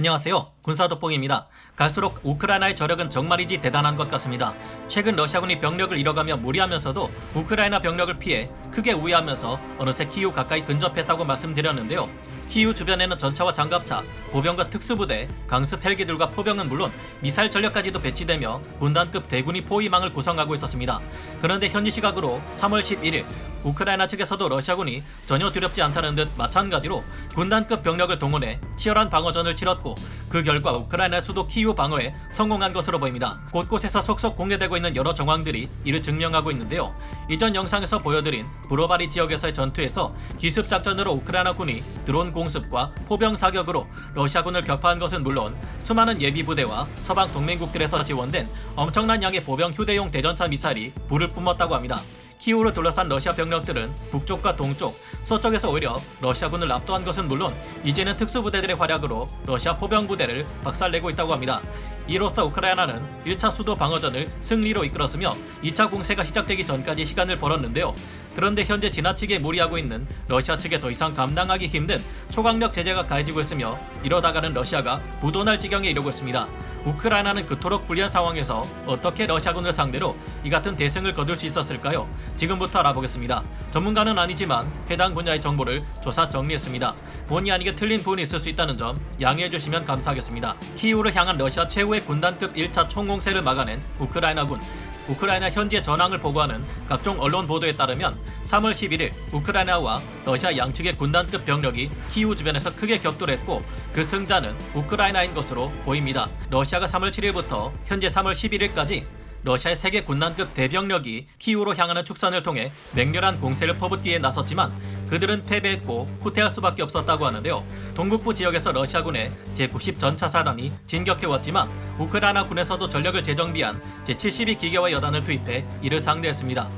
안녕하세요. 군사돋보기입니다. 갈수록 우크라이나의 저력은 정말이지 대단한 것 같습니다. 최근 러시아군이 병력을 잃어가며 무리하면서도 우크라이나 병력을 피해 크게 우회하면서 어느새 키이우 가까이 근접했다고 말씀드렸는데요. 키이우 주변에는 전차와 장갑차, 보병과 특수부대, 강습 헬기들과 포병은 물론 미사일 전력까지도 배치되며 군단급 대군이 포위망을 구성하고 있었습니다. 그런데 현지 시각으로 3월 11일 우크라이나 측에서도 러시아군이 전혀 두렵지 않다는 듯 마찬가지로 군단급 병력을 동원해 치열한 방어전을 치렀고 그 결과 우크라이나 수도 키이우 방어에 성공한 것으로 보입니다. 곳곳에서 속속 공개되고 있는 여러 정황들이 이를 증명하고 있는데요. 이전 영상에서 보여드린 브로바리 지역에서의 전투에서 기습작전으로 우크라이나군이 드론 공습과 포병 사격으로 러시아군을 격파한 것은 물론 수많은 예비부대와 서방 동맹국들에서 지원된 엄청난 양의 보병 휴대용 대전차 미사일이 불을 뿜었다고 합니다. 키이우를 둘러싼 러시아 병력들은 북쪽과 동쪽, 서쪽에서 오히려 러시아군을 압도한 것은 물론 이제는 특수부대들의 활약으로 러시아 포병부대를 박살내고 있다고 합니다. 이로써 우크라이나는 1차 수도 방어전을 승리로 이끌었으며 2차 공세가 시작되기 전까지 시간을 벌었는데요. 그런데 현재 지나치게 무리하고 있는 러시아 측에 더 이상 감당하기 힘든 초강력 제재가 가해지고 있으며 이러다가는 러시아가 부도날 지경에 이르고 있습니다. 우크라이나는 그토록 불리한 상황에서 어떻게 러시아군을 상대로 이 같은 대승을 거둘 수 있었을까요? 지금부터 알아보겠습니다. 전문가는 아니지만 해당 분야의 정보를 조사 정리했습니다. 본의 아니게 틀린 부분이 있을 수 있다는 점 양해해 주시면 감사하겠습니다. 키이우를 향한 러시아 최후의 군단급 1차 총공세를 막아낸 우크라이나군. 우크라이나 현지의 전황을 보고하는 각종 언론 보도에 따르면 3월 11일 우크라이나와 러시아 양측의 군단급 병력이 키이우 주변에서 크게 격돌했고 그 승자는 우크라이나인 것으로 보입니다. 러시아가 3월 7일부터 현재 3월 11일까지 러시아의 세계 군단급 대병력이 키이우로 향하는 축선을 통해 맹렬한 공세를 퍼붓기에 나섰지만 그들은 패배했고 후퇴할 수밖에 없었다고 하는데요. 동북부 지역에서 러시아군의 제90 전차사단이 진격해왔지만 우크라이나군에서도 전력을 재정비한 제72 기계화 여단을 투입해 이를 상대했습니다.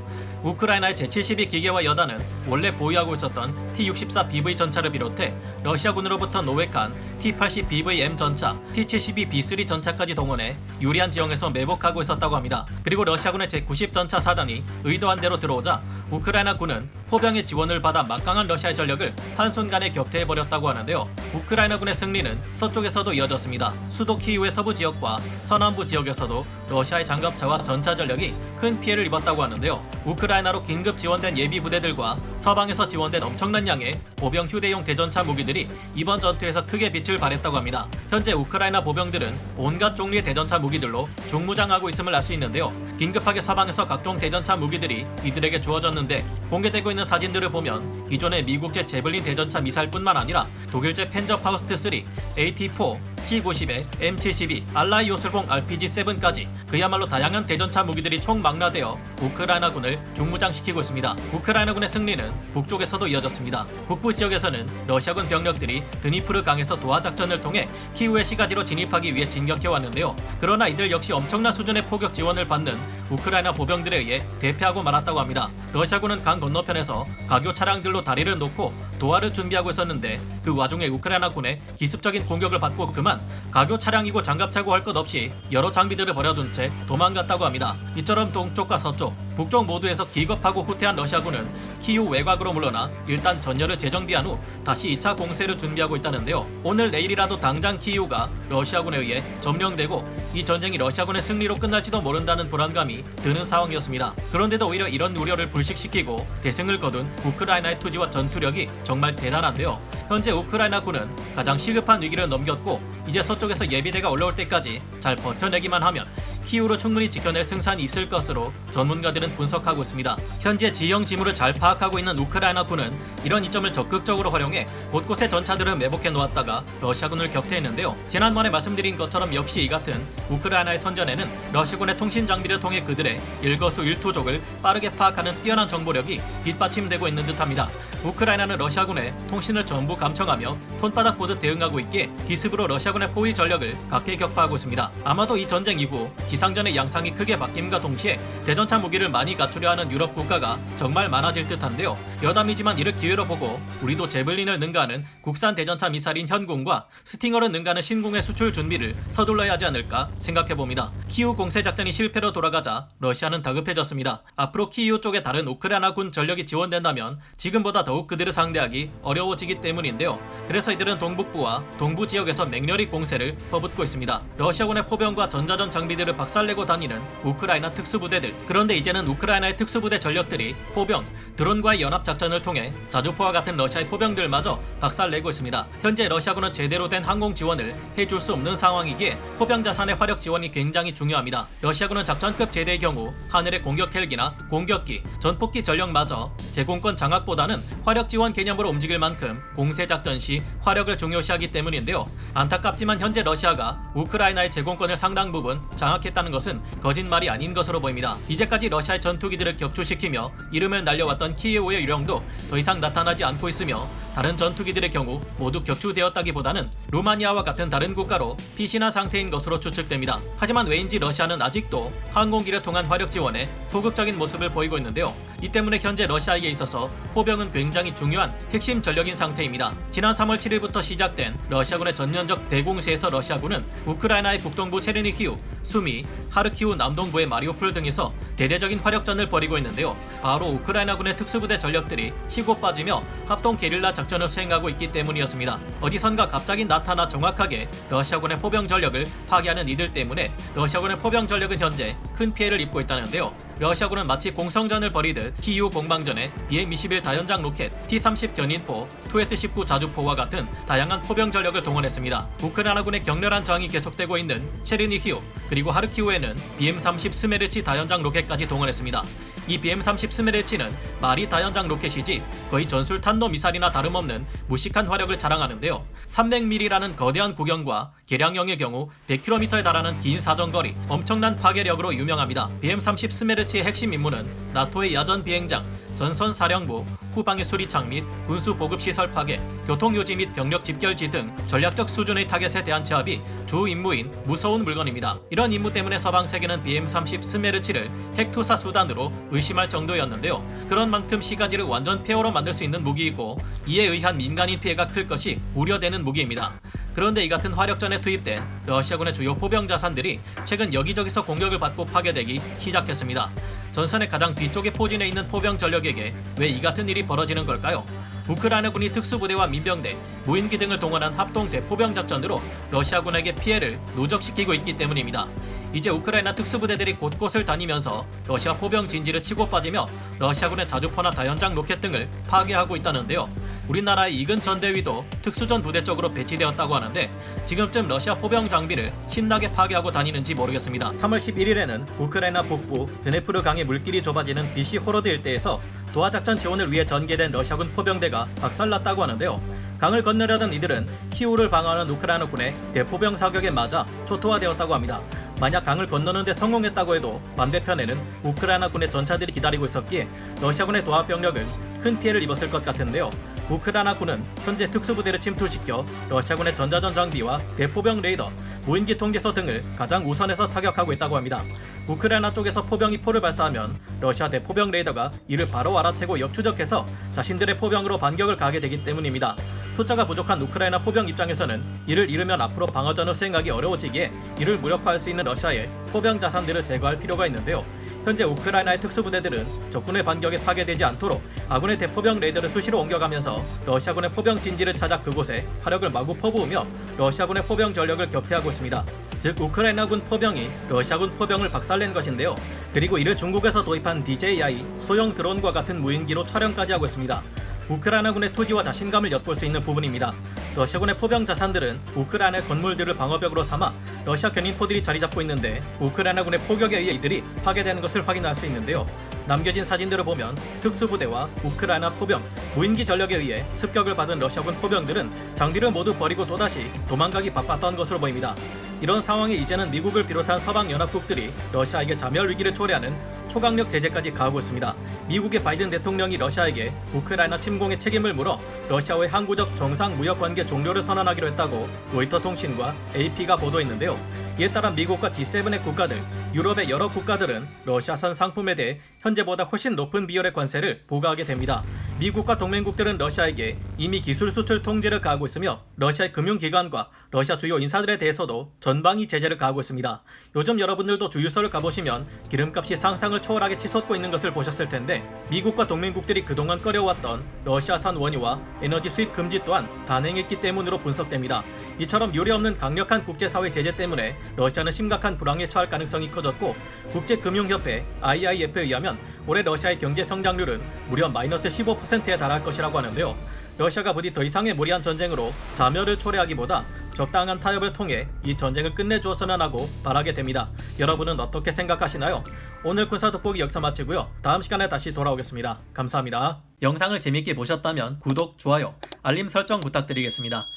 우크라이나의 제72 기계화 여단은 원래 보유하고 있었던 T-64BV 전차를 비롯해 러시아군으로부터 노획한 T-80BVM 전차, T-72B3 전차까지 동원해 유리한 지형에서 매복하고 있었다고 합니다. 그리고 러시아군의 제90 전차 사단이 의도한 대로 들어오자 우크라이나군은 포병의 지원을 받아 막강한 러시아의 전력을 한순간에 격퇴해버렸다고 하는데요. 우크라이나군의 승리는 서쪽에서도 이어졌습니다. 수도 키이우의 서부 지역과 서남부 지역에서도 러시아의 장갑차와 전차 전력이 큰 피해를 입었다고 하는데요. 우크라이나로 긴급 지원된 예비 부대들과 서방에서 지원된 엄청난 양의 보병 휴대용 대전차 무기들이 이번 전투에서 크게 빛을 발했다고 합니다. 현재 우크라이나 보병들은 온갖 종류의 대전차 무기들로 중무장하고 있음을 알 수 있는데요. 긴급하게 서방에서 각종 대전차 무기들이 이들에게 주어졌는데 공개되고 있는 사진들을 보면 기존의 미국제 제블린 대전차 미사일뿐만 아니라 독일제 펜저 파우스트 3, AT4, C-90에 M72, 알라이 요술봉 RPG-7까지 그야말로 다양한 대전차 무기들이 총망라되어 우크라이나군을 중무장시키고 있습니다. 우크라이나군의 승리는 북쪽에서도 이어졌습니다. 북부 지역에서는 러시아군 병력들이 드니프르 강에서 도하 작전을 통해 키이우의 시가지로 진입하기 위해 진격해왔는데요. 그러나 이들 역시 엄청난 수준의 포격 지원을 받는 우크라이나 보병들에 의해 대패하고 말았다고 합니다. 러시아군은 강 건너편에서 가교 차량들로 다리를 놓고 도하를 준비하고 있었는데 그 와중에 우크라이나군의 기습적인 공격을 받고 그만 가교 차량이고 장갑차고 할 것 없이 여러 장비들을 버려둔 채 도망갔다고 합니다. 이처럼 동쪽과 서쪽, 북쪽 모두에서 기겁하고 후퇴한 러시아군은 키이우 외곽으로 물러나 일단 전열을 재정비한 후 다시 2차 공세를 준비하고 있다는데요. 오늘 내일이라도 당장 키이우가 러시아군에 의해 점령되고 이 전쟁이 러시아군의 승리로 끝날지도 모른다는 불안감이 드는 상황이었습니다. 그런데도 오히려 이런 우려를 불식시키고 대승을 거둔 우크라이나의 투지와 전투력이 정말 대단한데요. 현재 우크라이나군은 가장 시급한 위기를 넘겼고 이제 서쪽에서 예비대가 올라올 때까지 잘 버텨내기만 하면 키이우로 충분히 지켜낼 승산이 있을 것으로 전문가들은 분석하고 있습니다. 현재 지형 지물을 잘 파악하고 있는 우크라이나군은 이런 이점을 적극적으로 활용해 곳곳에 전차들을 매복해 놓았다가 러시아군을 격퇴했는데요. 지난번에 말씀드린 것처럼 역시 이 같은 우크라이나의 선전에는 러시아군의 통신 장비를 통해 그들의 일거수일투족을 빠르게 파악하는 뛰어난 정보력이 뒷받침되고 있는 듯합니다. 우크라이나는 러시아군의 통신을 전부 감청하며 손바닥 보듯 대응하고 있기에 기습으로 러시아군의 포위 전력을 각계격파하고 있습니다. 아마도 이 전쟁 이후 기상전의 양상이 크게 바뀜과 동시에 대전차 무기를 많이 갖추려 하는 유럽 국가가 정말 많아질 듯한데요. 여담이지만 이를 기회로 보고 우리도 제블린을 능가하는 국산 대전차 미사일인 현궁과 스팅어를 능가하는 신궁의 수출 준비를 서둘러야 하지 않을까 생각해봅니다. 키이우 공세 작전이 실패로 돌아가자 러시아는 다급해졌습니다. 앞으로 키이우 쪽에 다른 우크라이나군 전력이 지원된다면 지금보다 더욱 그들을 상대하기 어려워지기 때문인데요. 그래서 이들은 동북부와 동부 지역에서 맹렬히 공세를 퍼붓고 있습니다. 러시아군의 포병과 전자전 장비들을 박살내고 다니는 우크라이나 특수부대들. 그런데 이제는 우크라이나의 특수부대 전력들이 포병, 드론과의 연합작전을 통해 자주포와 같은 러시아의 포병들마저 박살내고 있습니다. 현재 러시아군은 제대로 된 항공 지원을 해줄 수 없는 상황이기에 포병 자산의 화력 지원이 굉장히 중요합니다. 러시아군은 작전급 제대의 경우 하늘의 공격 헬기나 공격기, 전폭기 전력마저 제공권 장악보다는 화력 지원 개념으로 움직일 만큼 공세 작전 시 화력을 중요시하기 때문인데요. 안타깝지만 현재 러시아가 우크라이나의 제공권을 상당 부분 장악했다는 것은 거짓말이 아닌 것으로 보입니다. 이제까지 러시아의 전투기들을 격추시키며 이름을 날려왔던 키이우의 유령도 더 이상 나타나지 않고 있으며 다른 전투기들의 경우 모두 격추되었다기보다는 루마니아와 같은 다른 국가로 피신한 상태인 것으로 추측됩니다. 하지만 왜인지 러시아는 아직도 항공기를 통한 화력 지원에 소극적인 모습을 보이고 있는데요. 이 때문에 현재 러시아에게 있어서 포병은 굉장히 중요한 핵심 전력인 상태입니다. 지난 3월 7일부터 시작된 러시아군의 전면적 대공세에서 러시아군은 우크라이나의 북동부 체르니히우, 수미, 하르키우 남동부의 마리우폴 등에서 대대적인 화력전을 벌이고 있는데요. 바로 우크라이나군의 특수부대 전력들이 치고 빠지며 합동 게릴라 작전을 수행하고 있기 때문이었습니다. 어디선가 갑자기 나타나 정확하게 러시아군의 포병 전력을 파괴하는 이들 때문에 러시아군의 포병 전력은 현재 큰 피해를 입고 있다는데요. 러시아군은 마치 공성전을 벌이듯 키이우 공방전에 BM-21 다연장 로켓, T-30 견인포, 투S-19 자주포와 같은 다양한 포병 전력을 동원했습니다. 우크라이나군의 격렬한 저항이 계속되고 있는 체르니히우 그리고 하르키우에는 BM-30 스메르치 다연장 로켓까지 동원했습니다. 이 BM-30 스메르치는 말이 다연장 로켓이지 거의 전술 탄도 미사일이나 다름없는 무식한 화력을 자랑하는데요. 300mm라는 거대한 구경과 개량형의 경우 100km에 달하는 긴 사정거리, 엄청난 파괴력으로 유명합니다. BM-30 스메르치의 핵심 임무는 나토의 야전 비행장, 전선 사령부, 후방의 수리창 및 군수 보급 시설 파괴, 교통요지 및 병력 집결지 등 전략적 수준의 타겟에 대한 제압이 주 임무인 무서운 물건입니다. 이런 임무 때문에 서방 세계는 BM-30 스메르치를 핵투사 수단으로 의심할 정도였는데요. 그런 만큼 시가지를 완전 폐허로 만들 수 있는 무기이고 이에 의한 민간인 피해가 클 것이 우려되는 무기입니다. 그런데 이 같은 화력전에 투입된 러시아군의 주요 포병 자산들이 최근 여기저기서 공격을 받고 파괴되기 시작했습니다. 전선의 가장 뒤쪽에 포진해 있는 포병 전력에게 왜 이 같은 일이 벌어지는 걸까요? 우크라이나군이 특수부대와 민병대, 무인기 등을 동원한 합동 대포병 작전으로 러시아군에게 피해를 누적시키고 있기 때문입니다. 이제 우크라이나 특수부대들이 곳곳을 다니면서 러시아 포병 진지를 치고 빠지며 러시아군의 자주포나 다연장 로켓 등을 파괴하고 있다는데요. 우리나라의 이근 전대위도 특수전 부대 쪽으로 배치되었다고 하는데 지금쯤 러시아 포병 장비를 신나게 파괴하고 다니는지 모르겠습니다. 3월 11일에는 우크라이나 북부 드네프르 강의 물길이 좁아지는 비시 호로드 일대에서 도하작전 지원을 위해 전개된 러시아군 포병대가 박살났다고 하는데요. 강을 건너려던 이들은 키우를 방어하는 우크라이나군의 대포병 사격에 맞아 초토화되었다고 합니다. 만약 강을 건너는 데 성공했다고 해도 반대편에는 우크라이나군의 전차들이 기다리고 있었기에 러시아군의 도하 병력은 큰 피해를 입었을 것 같은데요. 우크라이나군은 현재 특수부대를 침투시켜 러시아군의 전자전 장비와 대포병 레이더, 무인기 통제소 등을 가장 우선해서 타격하고 있다고 합니다. 우크라이나 쪽에서 포병이 포를 발사하면 러시아 대포병 레이더가 이를 바로 알아채고 역추적해서 자신들의 포병으로 반격을 가하게 되기 때문입니다. 숫자가 부족한 우크라이나 포병 입장에서는 이를 잃으면 앞으로 방어전을 수행하기 어려워지기에 이를 무력화할 수 있는 러시아의 포병 자산들을 제거할 필요가 있는데요. 현재 우크라이나의 특수부대들은 적군의 반격에 파괴되지 않도록 아군의 대포병 레이더를 수시로 옮겨가면서 러시아군의 포병 진지를 찾아 그곳에 화력을 마구 퍼부으며 러시아군의 포병 전력을 격퇴하고 있습니다. 즉 우크라이나군 포병이 러시아군 포병을 박살낸 것인데요. 그리고 이를 중국에서 도입한 DJI 소형 드론과 같은 무인기로 촬영까지 하고 있습니다. 우크라이나군의 투지와 자신감을 엿볼 수 있는 부분입니다. 러시아군의 포병 자산들은 우크라이나의 건물들을 방어벽으로 삼아 러시아 견인포들이 자리 잡고 있는데 우크라이나군의 포격에 의해 이들이 파괴되는 것을 확인할 수 있는데요. 남겨진 사진들을 보면 특수부대와 우크라이나 포병, 무인기 전력에 의해 습격을 받은 러시아군 포병들은 장비를 모두 버리고 또다시 도망가기 바빴던 것으로 보입니다. 이런 상황에 이제는 미국을 비롯한 서방 연합국들이 러시아에게 자멸 위기를 초래하는 초강력 제재까지 가하고 있습니다. 미국의 바이든 대통령이 러시아에게 우크라이나 침공의 책임을 물어 러시아와의 항구적 정상 무역 관계 종료를 선언하기로 했다고 로이터 통신과 AP가 보도했는데요. 이에 따라 미국과 G7의 국가들, 유럽의 여러 국가들은 러시아산 상품에 대해 현재보다 훨씬 높은 비율의 관세를 부과하게 됩니다. 미국과 동맹국들은 러시아에게 이미 기술 수출 통제를 가하고 있으며 러시아의 금융기관과 러시아 주요 인사들에 대해서도 전방위 제재를 가하고 있습니다. 요즘 여러분들도 주유소를 가보시면 기름값이 상상을 초월하게 치솟고 있는 것을 보셨을 텐데 미국과 동맹국들이 그동안 꺼려왔던 러시아산 원유와 에너지 수입 금지 또한 단행했기 때문으로 분석됩니다. 이처럼 유례없는 강력한 국제사회 제재 때문에 러시아는 심각한 불황에 처할 가능성이 커졌고 국제금융협회 IIF에 의하면 올해 러시아의 경제 성장률은 무려 마이너스 15%에 달할 것이라고 하는데요. 러시아가 부디 더 이상의 무리한 전쟁으로 자멸을 초래하기보다 적당한 타협을 통해 이 전쟁을 끝내주었으면 하고 바라게 됩니다. 여러분은 어떻게 생각하시나요? 오늘 군사 돋보기 여기서 마치고요. 다음 시간에 다시 돌아오겠습니다. 감사합니다. 영상을 재밌게 보셨다면 구독, 좋아요, 알림 설정 부탁드리겠습니다.